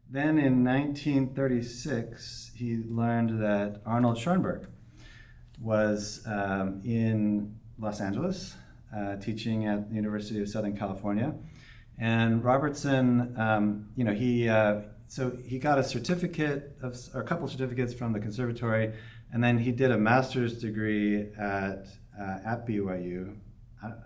Then in 1936, he learned that Arnold Schoenberg was in Los Angeles, teaching at the University of Southern California. And Robertson, so he got a certificate or a couple certificates from the conservatory, and then he did a master's degree at BYU.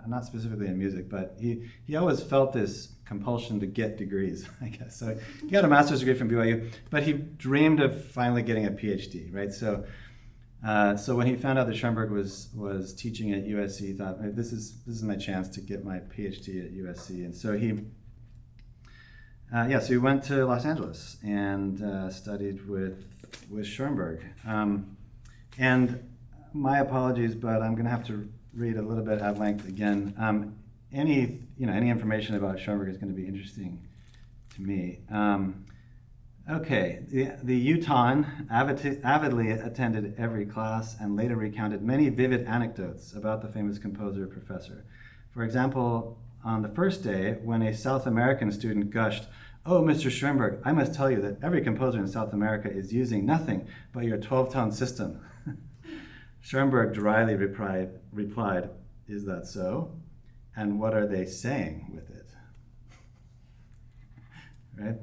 Not specifically in music, but he always felt this compulsion to get degrees, I guess. So he got a master's degree from BYU, but he dreamed of finally getting a PhD, right? So when he found out that Schoenberg was teaching at USC, he thought, this is my chance to get my PhD at USC. And so so he went to Los Angeles and studied with Schoenberg. And my apologies, but I'm going to have to read a little bit at length again. Any information about Schoenberg is going to be interesting to me. The Utahn avidly attended every class and later recounted many vivid anecdotes about the famous composer professor. For example, on the first day, when a South American student gushed, "Oh, Mr. Schoenberg, I must tell you that every composer in South America is using nothing but your 12-tone system." Schoenberg dryly replied, "Is that so? And what are they saying with it?" Right?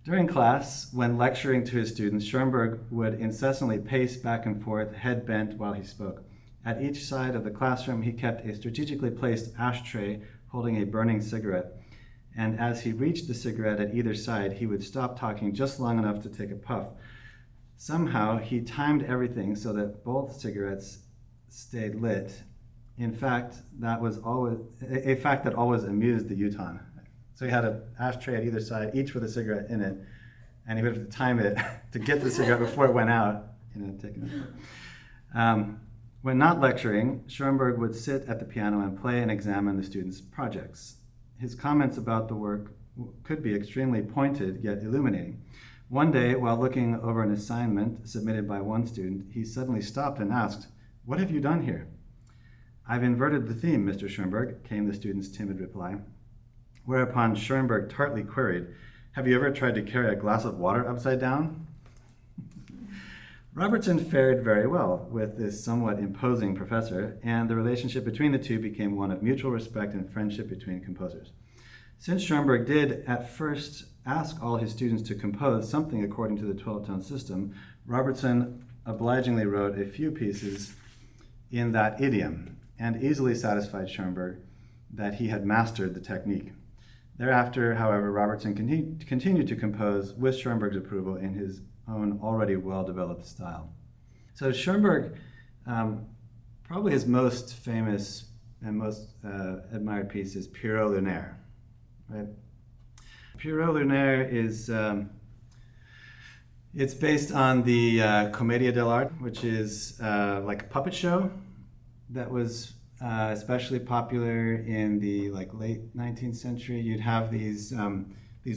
During class, when lecturing to his students, Schoenberg would incessantly pace back and forth, head bent while he spoke. At each side of the classroom, he kept a strategically placed ashtray holding a burning cigarette, and as he reached the cigarette at either side, he would stop talking just long enough to take a puff. Somehow, he timed everything so that both cigarettes stayed lit. In fact, that was always a fact that always amused the Utahn. So he had an ashtray at either side, each with a cigarette in it, and he would have to time it to get the cigarette before it went out. When not lecturing, Schoenberg would sit at the piano and play and examine the students' projects. His comments about the work could be extremely pointed yet illuminating. One day, while looking over an assignment submitted by one student, he suddenly stopped and asked, "What have you done here?" "I've inverted the theme, Mr. Schoenberg," came the student's timid reply. Whereupon Schoenberg tartly queried, "Have you ever tried to carry a glass of water upside down?" Robertson fared very well with this somewhat imposing professor, and the relationship between the two became one of mutual respect and friendship between composers. Since Schoenberg did at first ask all his students to compose something according to the 12-tone system, Robertson obligingly wrote a few pieces in that idiom and easily satisfied Schoenberg that he had mastered the technique. Thereafter, however, Robertson continued to compose with Schoenberg's approval in his own already well-developed style. So Schoenberg, probably his most famous and most admired piece is Pierrot Lunaire, right? Pierrot Lunaire is, it's based on the Commedia dell'arte, which is like a puppet show that was especially popular in the late 19th century. You'd have these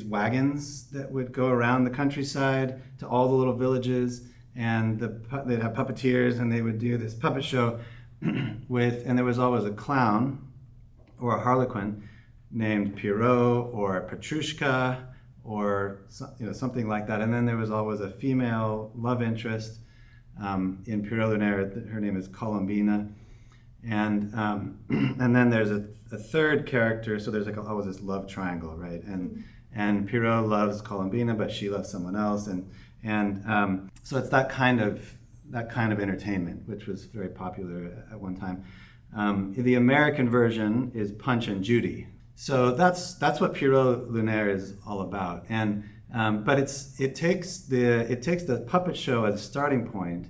wagons that would go around the countryside to all the little villages, and they'd have puppeteers, and they would do this puppet show and there was always a clown or a harlequin named Pierrot or Petrushka or something like that. And then there was always a female love interest. In Pierrot Lunaire, her name is Colombina. And then there's a third character, so there's always this love triangle, right? And Pierrot loves Colombina, but she loves someone else, and so it's that kind of entertainment, which was very popular at one time. The American version is Punch and Judy. So that's what Pierrot Lunaire is all about, but it takes the puppet show as a starting point.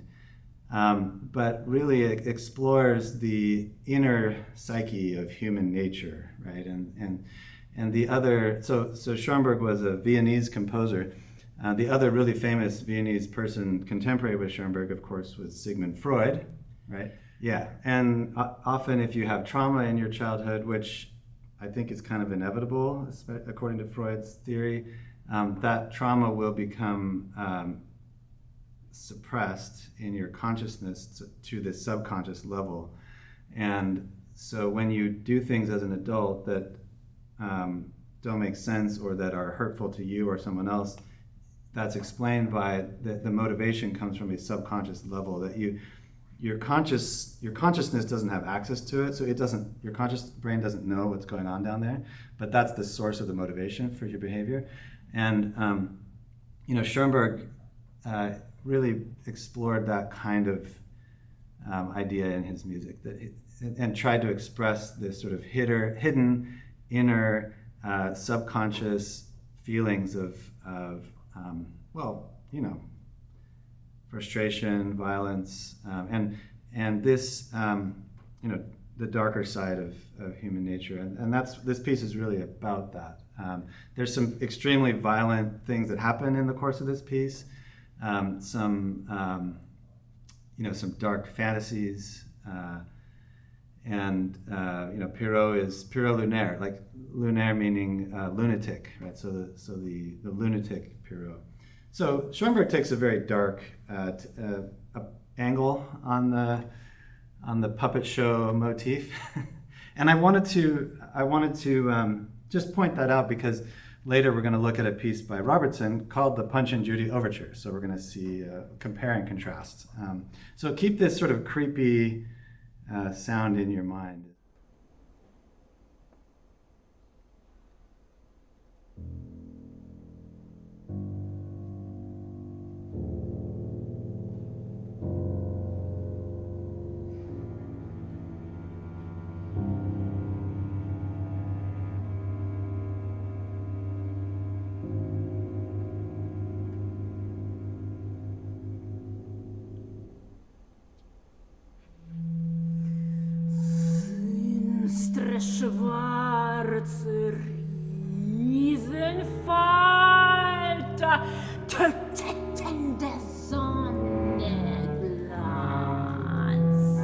But really it explores the inner psyche of human nature, right? And the other, so Schoenberg was a Viennese composer. The other really famous Viennese person contemporary with Schoenberg, of course, was Sigmund Freud, right? Yeah, and often if you have trauma in your childhood, which I think is kind of inevitable, according to Freud's theory, that trauma will become suppressed in your consciousness to the subconscious level. And so when you do things as an adult that don't make sense or that are hurtful to you or someone else, that's explained by the motivation comes from a subconscious level that your consciousness doesn't have access to it, so your conscious brain doesn't know what's going on down there, but that's the source of the motivation for your behavior. And Schoenberg really explored that kind of idea in his music, and tried to express this sort of hidden inner subconscious feelings of frustration, violence, and this the darker side of human nature, and this piece is really about that. There's some extremely violent things that happen in the course of this piece, some dark fantasies, and Pierrot is Pierrot lunaire, like lunaire meaning lunatic, right? So the lunatic Pierrot. So Schoenberg takes a very dark angle on the puppet show motif, and I wanted to just point that out because later we're going to look at a piece by Robertson called the Punch and Judy Overture. So we're going to see compare and contrast. So keep this sort of creepy sound in your mind. Schwarze Riesenfalter töteten der Sonne Glanz.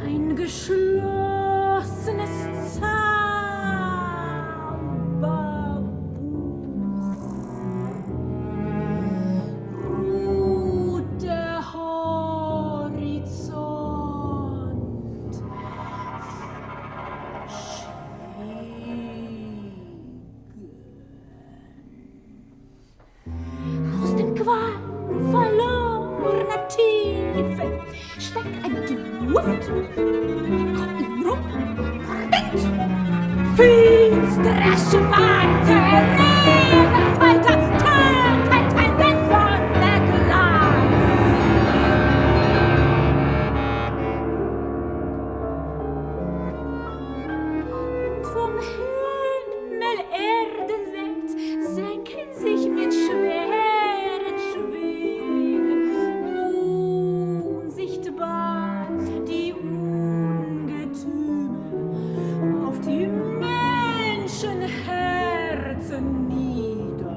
Ein geschlossenes Zauberbuch ruht der Horizont. Aus den Qualen verlorener Tiefe steckt ein Duft, kommt ihm rum, ardent, finstere schwarze Riesenfalter töteten der Sonne Glanz. Und vom Himmel Erdenwelt senken sich mit schweren Schwingen unsichtbar die Ungetüme auf die Menschenherzen nieder.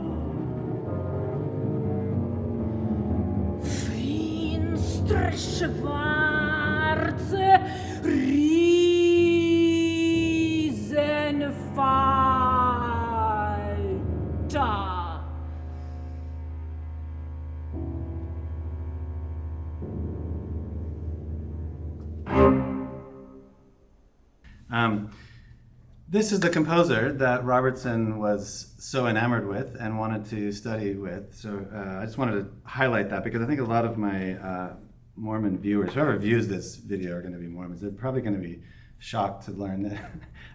Finstere schwarze Riesenfalter. This is the composer that Robertson was so enamored with and wanted to study with. So I just wanted to highlight that because I think a lot of my Mormon viewers, whoever views this video, are going to be Mormons. They're probably going to be shocked to learn that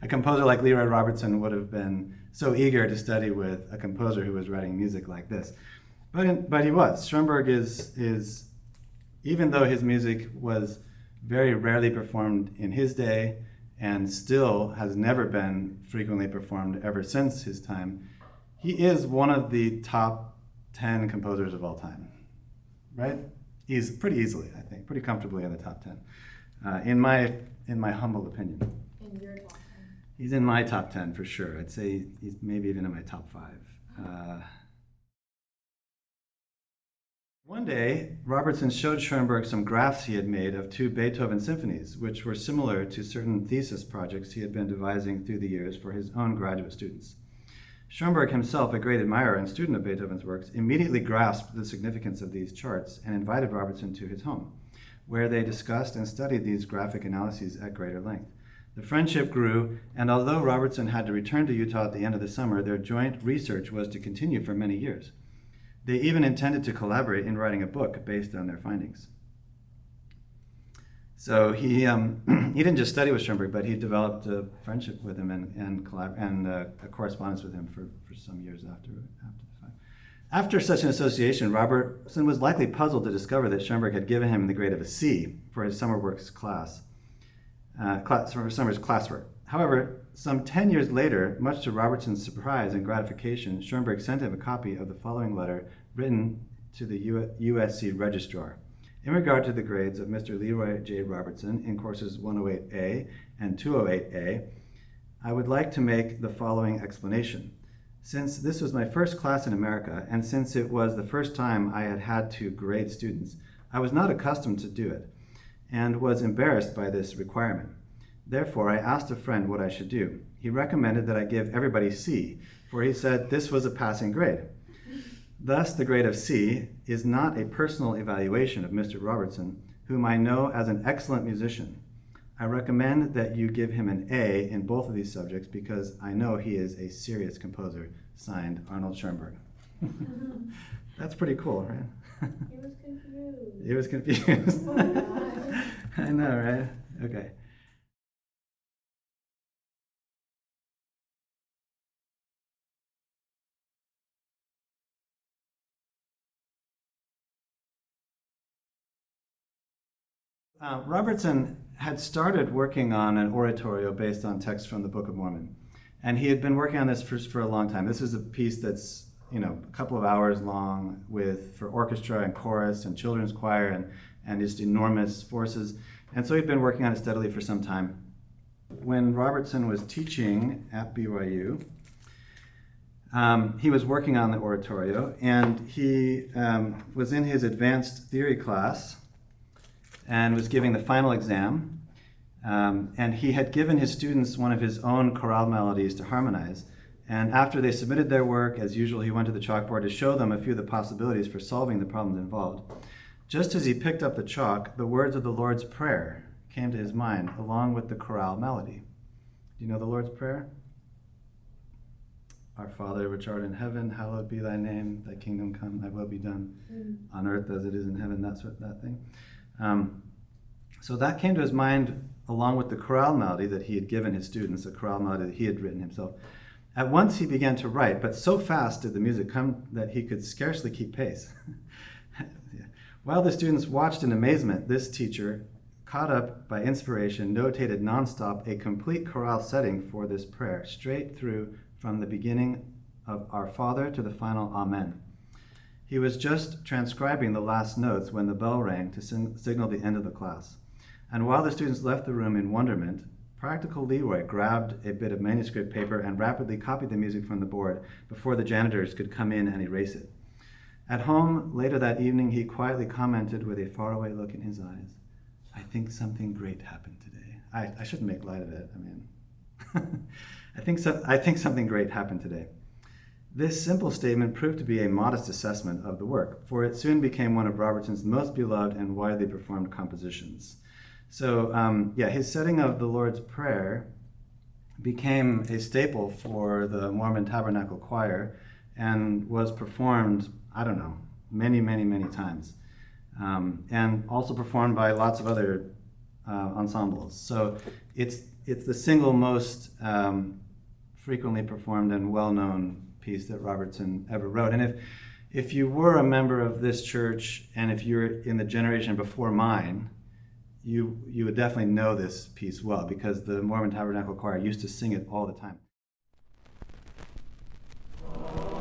a composer like Leroy Robertson would have been so eager to study with a composer who was writing music like this. But he was. Schoenberg is even though his music was very rarely performed in his day, and still has never been frequently performed ever since his time, he is one of the top 10 composers of all time, right? He's pretty easily, I think, pretty comfortably in the top 10, in my humble opinion. In your top 10? He's in my top 10 for sure. I'd say he's maybe even in my top 5. One day, Robertson showed Schoenberg some graphs he had made of 2 Beethoven symphonies, which were similar to certain thesis projects he had been devising through the years for his own graduate students. Schoenberg himself, a great admirer and student of Beethoven's works, immediately grasped the significance of these charts and invited Robertson to his home, where they discussed and studied these graphic analyses at greater length. The friendship grew, and although Robertson had to return to Utah at the end of the summer, their joint research was to continue for many years. They even intended to collaborate in writing a book based on their findings. So he didn't just study with Schoenberg, but he developed a friendship with him and a correspondence with him for some years after the fact. After such an association, Robertson was likely puzzled to discover that Schoenberg had given him the grade of a C for his summer works for summer's classwork. However, some 10 years later, much to Robertson's surprise and gratification, Schoenberg sent him a copy of the following letter written to the USC registrar. In regard to the grades of Mr. Leroy J. Robertson in courses 108A and 208A, I would like to make the following explanation. Since this was my first class in America, and since it was the first time I had had to grade students, I was not accustomed to do it, and was embarrassed by this requirement. Therefore, I asked a friend what I should do. He recommended that I give everybody C, for he said this was a passing grade. Thus, the grade of C is not a personal evaluation of Mr. Robertson, whom I know as an excellent musician. I recommend that you give him an A in both of these subjects because I know he is a serious composer. Signed, Arnold Schoenberg. That's pretty cool, right? He was confused. I know, right? Okay. Robertson had started working on an oratorio based on texts from the Book of Mormon. And he had been working on this for a long time. This is a piece that's, a couple of hours long for orchestra and chorus and children's choir and just enormous forces. And so he'd been working on it steadily for some time. When Robertson was teaching at BYU, he was working on the oratorio, and he was in his advanced theory class and was giving the final exam. And he had given his students one of his own chorale melodies to harmonize. And after they submitted their work, as usual, he went to the chalkboard to show them a few of the possibilities for solving the problems involved. Just as he picked up the chalk, the words of the Lord's Prayer came to his mind, along with the chorale melody. Do you know the Lord's Prayer? Our Father, which art in heaven, hallowed be thy name. Thy kingdom come, thy will be done on earth as it is in heaven. That thing. So that came to his mind along with the chorale melody that he had given his students, a chorale melody that he had written himself. At once he began to write, but so fast did the music come that he could scarcely keep pace. While the students watched in amazement, this teacher, caught up by inspiration, notated nonstop a complete chorale setting for this prayer, straight through from the beginning of Our Father to the final Amen. He was just transcribing the last notes when the bell rang to signal the end of the class. And while the students left the room in wonderment, Practical Leroy grabbed a bit of manuscript paper and rapidly copied the music from the board before the janitors could come in and erase it. At home, later that evening, he quietly commented with a faraway look in his eyes, I think something great happened today. I shouldn't make light of it. I think something great happened today. This simple statement proved to be a modest assessment of the work, for it soon became one of Robertson's most beloved and widely performed compositions. So, his setting of the Lord's Prayer became a staple for the Mormon Tabernacle Choir and was performed, many, many, many times. And also performed by lots of other ensembles. So it's the single most frequently performed and well-known piece that Robertson ever wrote. And if you were a member of this church, and if you're in the generation before mine, you would definitely know this piece well, because the Mormon Tabernacle Choir used to sing it all the time. Come,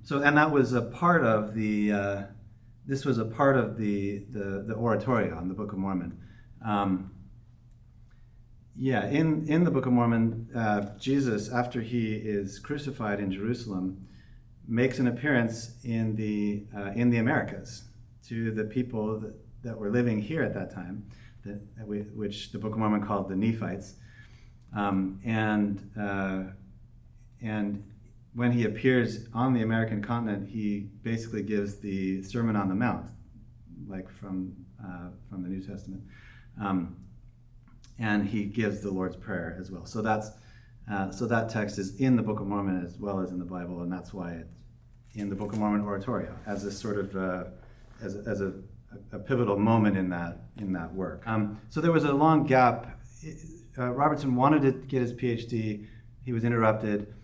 So, and that was a part of the. This was a part of the oratorio in the Book of Mormon. In the Book of Mormon, Jesus, after he is crucified in Jerusalem, makes an appearance in the Americas to the people that were living here at that time, which the Book of Mormon called the Nephites, and when he appears on the American continent, he basically gives the Sermon on the Mount, like from the New Testament, and he gives the Lord's Prayer as well. So that text is in the Book of Mormon as well as in the Bible, and that's why it's in the Book of Mormon oratorio as a sort of as a pivotal moment in that work. So there was a long gap. Robertson wanted to get his PhD. He was interrupted.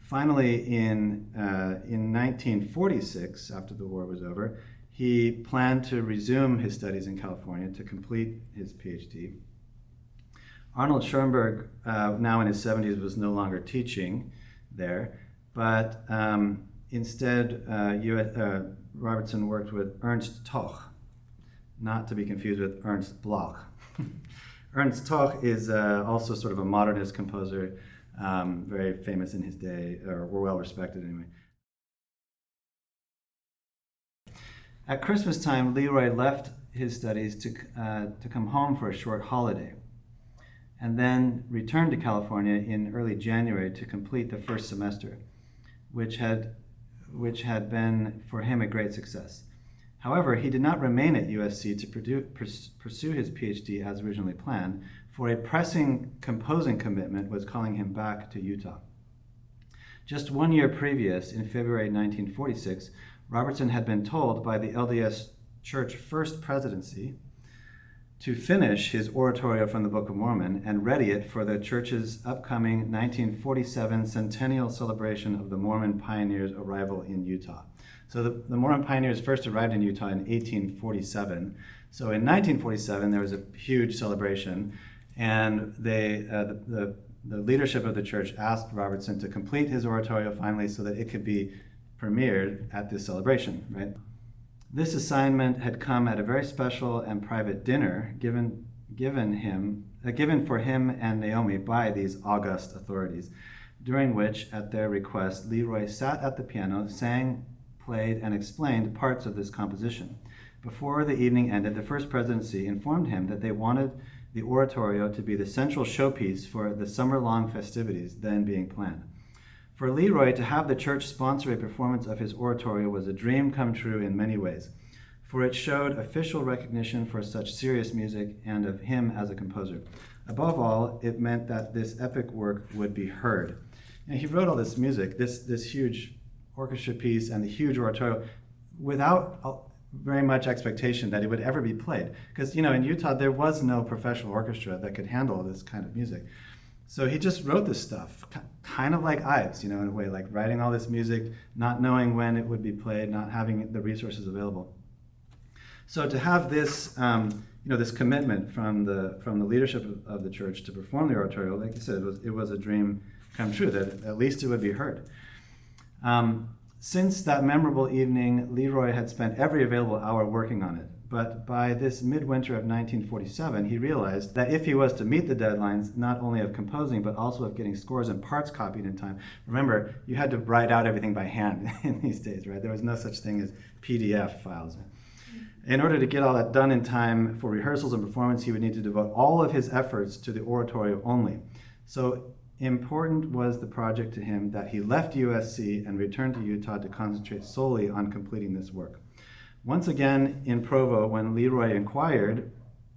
Finally, in 1946, after the war was over, he planned to resume his studies in California to complete his PhD. Arnold Schoenberg, now in his 70s, was no longer teaching there, but instead Robertson worked with Ernst Toch, not to be confused with Ernst Bloch. Ernst Toch is also sort of a modernist composer, very famous in his day, or well respected anyway. At Christmas time, Leroy left his studies to come home for a short holiday, and then returned to California in early January to complete the first semester, which had been for him a great success. However, he did not remain at USC to pursue his PhD as originally planned, for a pressing composing commitment was calling him back to Utah. Just 1 year previous, in February 1946, Robertson had been told by the LDS Church First Presidency to finish his oratorio from the Book of Mormon and ready it for the church's upcoming 1947 centennial celebration of the Mormon pioneers' arrival in Utah. So the Mormon pioneers first arrived in Utah in 1847. So in 1947, there was a huge celebration, and the leadership of the church asked Robertson to complete his oratorio finally so that it could be premiered at this celebration, right? This assignment had come at a very special and private dinner given for him and Naomi by these august authorities, during which, at their request, Leroy sat at the piano, sang, played, and explained parts of this composition. Before the evening ended, the First Presidency informed him that they wanted the oratorio to be the central showpiece for the summer-long festivities then being planned. For Leroy to have the church sponsor a performance of his oratorio was a dream come true in many ways, for it showed official recognition for such serious music and of him as a composer. Above all, it meant that this epic work would be heard. And he wrote all this music, this huge orchestra piece and the huge oratorio, without very much expectation that it would ever be played. Because, in Utah, there was no professional orchestra that could handle this kind of music. So he just wrote this stuff, kind of like Ives, in a way, like writing all this music, not knowing when it would be played, not having the resources available. So to have this, this commitment from the leadership of the church to perform the oratorio, like I said, it was a dream come true, that at least it would be heard. Since that memorable evening, Leroy had spent every available hour working on it. But by this midwinter of 1947, he realized that if he was to meet the deadlines, not only of composing, but also of getting scores and parts copied in time. Remember, you had to write out everything by hand in these days, right? There was no such thing as PDF files. In order to get all that done in time for rehearsals and performance, he would need to devote all of his efforts to the oratorio only. So important was the project to him that he left USC and returned to Utah to concentrate solely on completing this work. Once again, in Provo, when Leroy inquired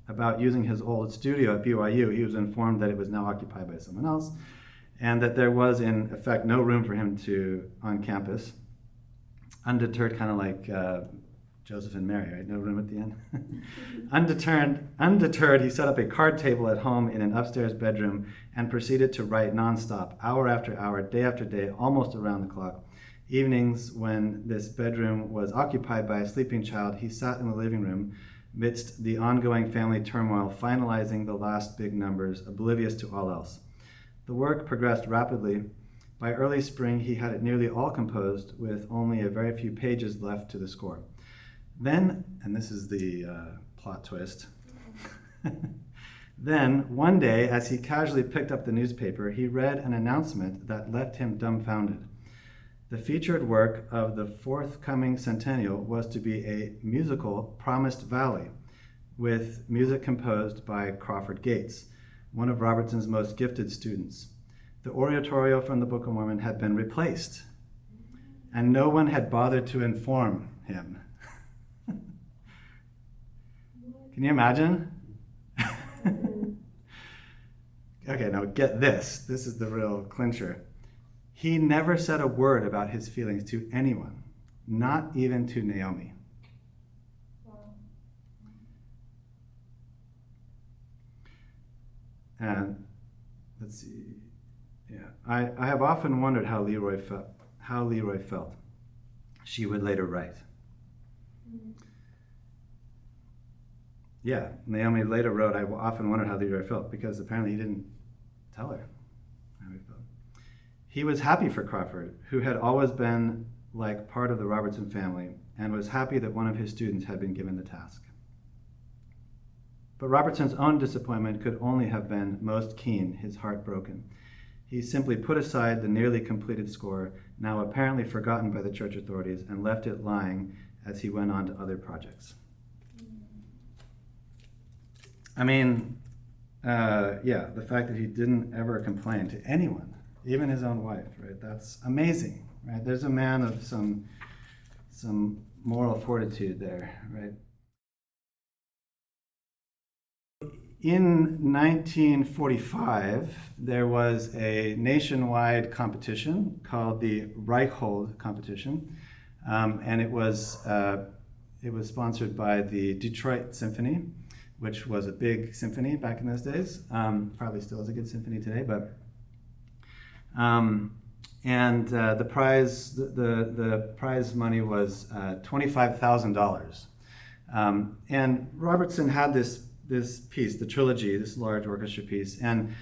about using his old studio at BYU, he was informed that it was now occupied by someone else, and that there was, in effect, no room for him on campus. Undeterred, kind of like Joseph and Mary, right? No room at the end. Undeterred, he set up a card table at home in an upstairs bedroom and proceeded to write nonstop, hour after hour, day after day, almost around the clock. Evenings, when this bedroom was occupied by a sleeping child, he sat in the living room amidst the ongoing family turmoil, finalizing the last big numbers, oblivious to all else. The work progressed rapidly, By early spring, he had it nearly all composed, with only a very few pages left to the score. Then, and this is the plot twist, then one day, as he casually picked up the newspaper, he read an announcement that left him dumbfounded. The featured work of the forthcoming centennial was to be a musical Promised Valley, with music composed by Crawford Gates, one of Robertson's most gifted students. The oratorio from the Book of Mormon had been replaced, and no one had bothered to inform him. Can you imagine? Okay, now get this. This is the real clincher. He never said a word about his feelings to anyone, not even to Naomi. And let's see. Yeah, I have often wondered how Leroy felt. She would later write. Yeah, Naomi later wrote, I often wondered how Leroy felt, because apparently he didn't tell her how he felt. He was happy for Crawford, who had always been like part of the Robertson family, and was happy that one of his students had been given the task. But Robertson's own disappointment could only have been most keen, his heart broken. He simply put aside the nearly completed score, now apparently forgotten by the church authorities, and left it lying as he went on to other projects. I mean, the fact that he didn't ever complain to anyone, even his own wife, right? That's amazing, right? There's a man of some moral fortitude there, right? In 1945, there was a nationwide competition called the Reichhold competition, and it was sponsored by the Detroit Symphony, which was a big symphony back in those days. Probably still is a good symphony today, but the prize money was $25,000. And Robertson had this piece, the trilogy, this large orchestra piece, and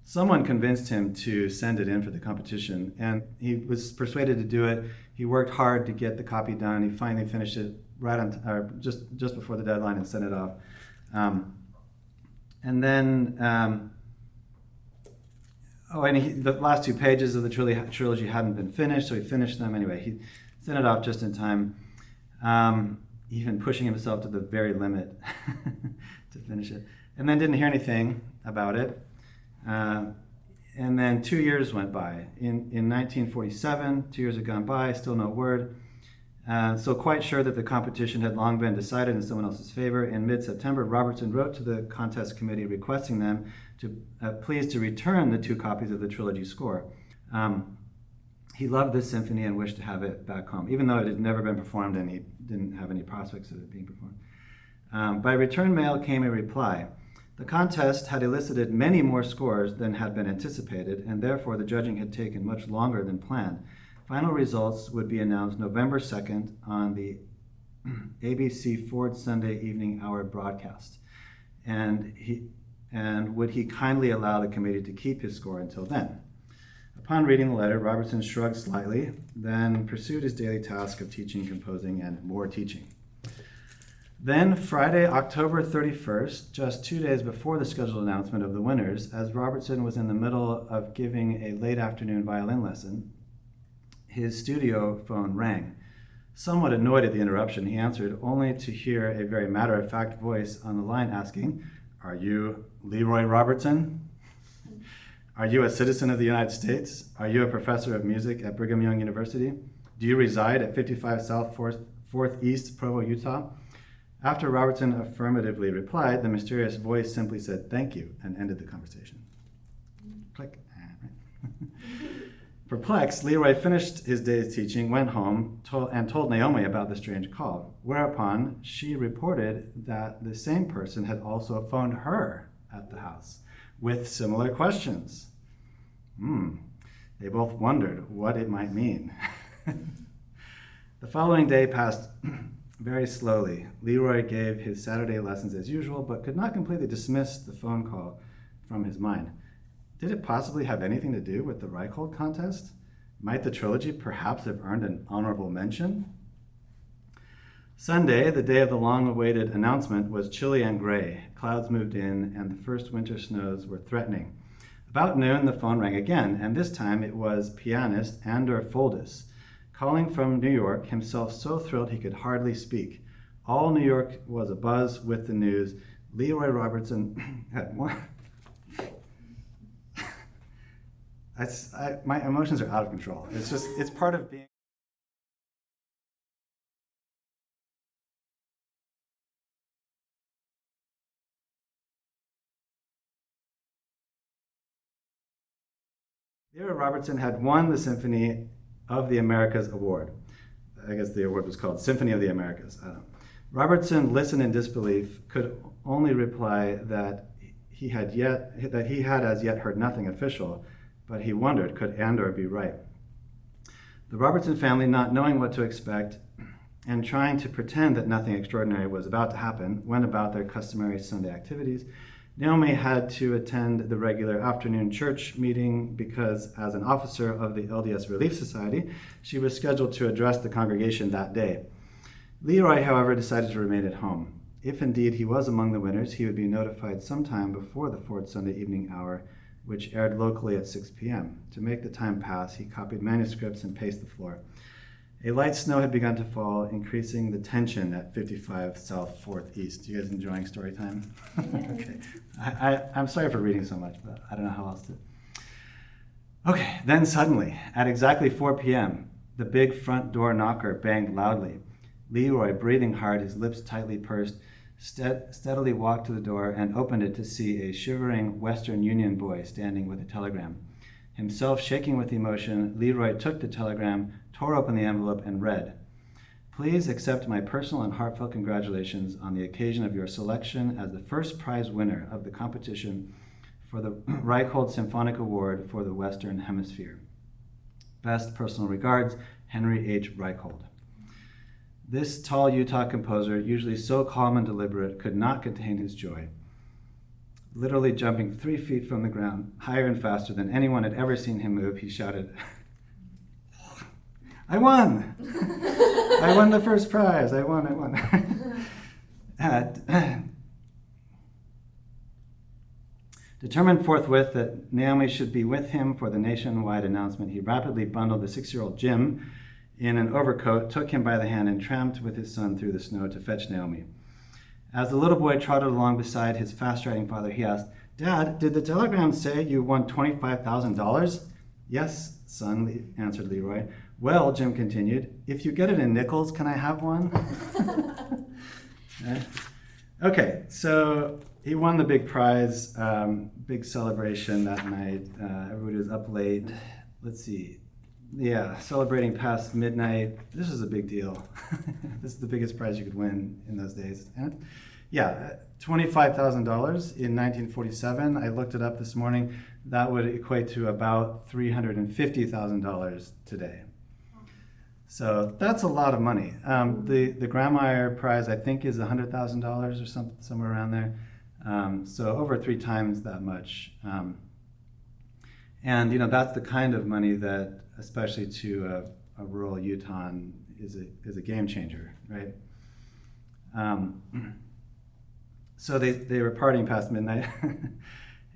someone convinced him to send it in for the competition, and he was persuaded to do it. He worked hard to get the copy done. He finally finished it right on, or just before the deadline, and sent it off. The last two pages of the trilogy hadn't been finished, so he finished them anyway. He sent it off just in time, even pushing himself to the very limit to finish it. And then didn't hear anything about it. And then 2 years went by. In 1947, 2 years had gone by, still no word. So quite sure that the competition had long been decided in someone else's favor, in mid-September, Robertson wrote to the contest committee requesting them to please to return the 2 copies of the trilogy score. He loved this symphony and wished to have it back home, even though it had never been performed and he didn't have any prospects of it being performed. By return mail came a reply. The contest had elicited many more scores than had been anticipated, and therefore the judging had taken much longer than planned. Final results would be announced November 2nd on the ABC Ford Sunday Evening Hour broadcast. And would he kindly allow the committee to keep his score until then? Upon reading the letter, Robertson shrugged slightly, then pursued his daily task of teaching, composing, and more teaching. Then, Friday, October 31st, just 2 days before the scheduled announcement of the winners, as Robertson was in the middle of giving a late afternoon violin lesson, his studio phone rang. Somewhat annoyed at the interruption, he answered only to hear a very matter-of-fact voice on the line asking, "Are you Leroy Robertson? Are you a citizen of the United States? Are you a professor of music at Brigham Young University? Do you reside at 55 South 4th East, Provo, Utah?" After Robertson affirmatively replied, the mysterious voice simply said, "Thank you," and ended the conversation. Click. Perplexed, Leroy finished his day's teaching, went home, and told Naomi about the strange call, whereupon she reported that the same person had also phoned her at the house with similar questions. They both wondered what it might mean. The following day passed very slowly. Leroy gave his Saturday lessons as usual, but could not completely dismiss the phone call from his mind. Did it possibly have anything to do with the Reichhold contest? Might the trilogy perhaps have earned an honorable mention? Sunday, the day of the long-awaited announcement, was chilly and gray. Clouds moved in, and the first winter snows were threatening. About noon, the phone rang again, and this time it was pianist Andor Foldis, calling from New York, himself so thrilled he could hardly speak. All New York was abuzz with the news. Leroy Robertson had won. My emotions are out of control. It's part of being. Leroy Robertson had won the Symphony of the Americas award. I guess the award was called Symphony of the Americas. I don't know. Robertson listened in disbelief, could only reply that he had as yet heard nothing official, but he wondered, could Andor be right? The Robertson family, not knowing what to expect and trying to pretend that nothing extraordinary was about to happen, went about their customary Sunday activities. Naomi had to attend the regular afternoon church meeting because, as an officer of the LDS Relief Society, she was scheduled to address the congregation that day. Leroy, however, decided to remain at home. If indeed he was among the winners, he would be notified sometime before the fourth Sunday evening hour, which aired locally at 6 p.m. To make the time pass, he copied manuscripts and paced the floor. A light snow had begun to fall, increasing the tension at 55 South 4th East. You guys enjoying story time? Okay. I'm sorry for reading so much, but I don't know how else to. Okay, then suddenly, at exactly 4 p.m., the big front door knocker banged loudly. Leroy, breathing hard, his lips tightly pursed, steadily walked to the door and opened it to see a shivering Western Union boy standing with a telegram. Himself shaking with emotion, Leroy took the telegram, tore open the envelope, and read, "Please accept my personal and heartfelt congratulations on the occasion of your selection as the first prize winner of the competition for the Reichhold Symphonic Award for the Western Hemisphere. Best personal regards, Henry H. Reichhold." This tall Utah composer, usually so calm and deliberate, could not contain his joy. Literally jumping 3 feet from the ground, higher and faster than anyone had ever seen him move, he shouted, "I won! I won the first prize! I won! Determined forthwith that Naomi should be with him for the nationwide announcement, he rapidly bundled the 6-year-old Jim in an overcoat, took him by the hand, and tramped with his son through the snow to fetch Naomi. As the little boy trotted along beside his fast-riding father, he asked, "Dad, did the telegram say you won $25,000? "Yes, son," answered Leroy. "Well," Jim continued, "if you get it in nickels, can I have one?" Okay, so he won the big prize, big celebration that night. Everybody was up late. Let's see. Yeah, celebrating past midnight. This is a big deal. This is the biggest prize you could win in those days. And yeah, $25,000 in 1947. I looked it up this morning. That would equate to about $350,000 today. So that's a lot of money. The Grawemeyer Prize, I think, is $100,000 or somewhere around there. So over 3 times that much. And that's the kind of money that, especially to a rural Utah, is a game changer, right? So they were partying past midnight,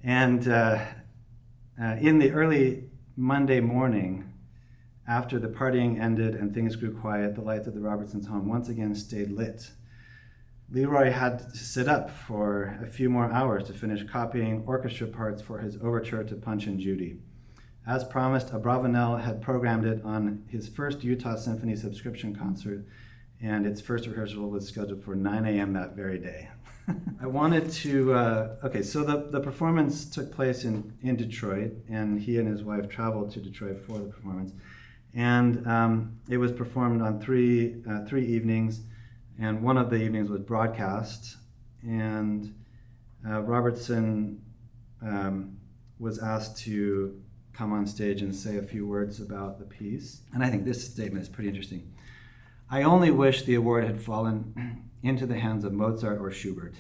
and in the early Monday morning, after the partying ended and things grew quiet, the lights of the Robertsons' home once again stayed lit. Leroy had to sit up for a few more hours to finish copying orchestra parts for his overture to Punch and Judy. As promised, Abravanel had programmed it on his first Utah Symphony subscription concert, and its first rehearsal was scheduled for 9 a.m. that very day. I wanted to, so the performance took place in Detroit, and he and his wife traveled to Detroit for the performance. And it was performed on three evenings, and one of the evenings was broadcast, and Robertson was asked to come on stage and say a few words about the piece. And I think this statement is pretty interesting. "I only wish the award had fallen into the hands of Mozart or Schubert."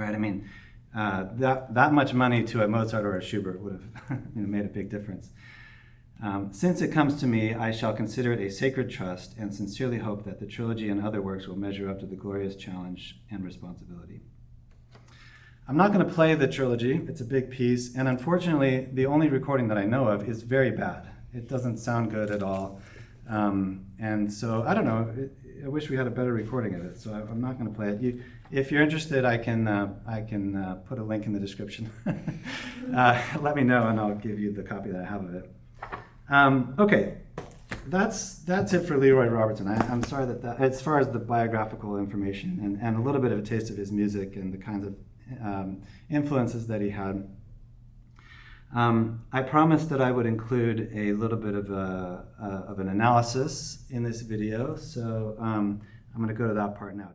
right? I mean, that much money to a Mozart or a Schubert would have made a big difference. Since it comes to me, I shall consider it a sacred trust and sincerely hope that the trilogy and other works will measure up to the glorious challenge and responsibility. I'm not going to play the trilogy. It's a big piece, and unfortunately, the only recording that I know of is very bad. It doesn't sound good at all, and so I don't know. I wish we had a better recording of it, so I'm not going to play it. If you're interested, I can put a link in the description. Let me know, and I'll give you the copy that I have of it. Okay, that's it for Leroy Robertson. I'm sorry that as far as the biographical information and a little bit of a taste of his music and the kinds of influences that he had. I promised that I would include a little bit of an analysis in this video, so I'm going to go to that part now.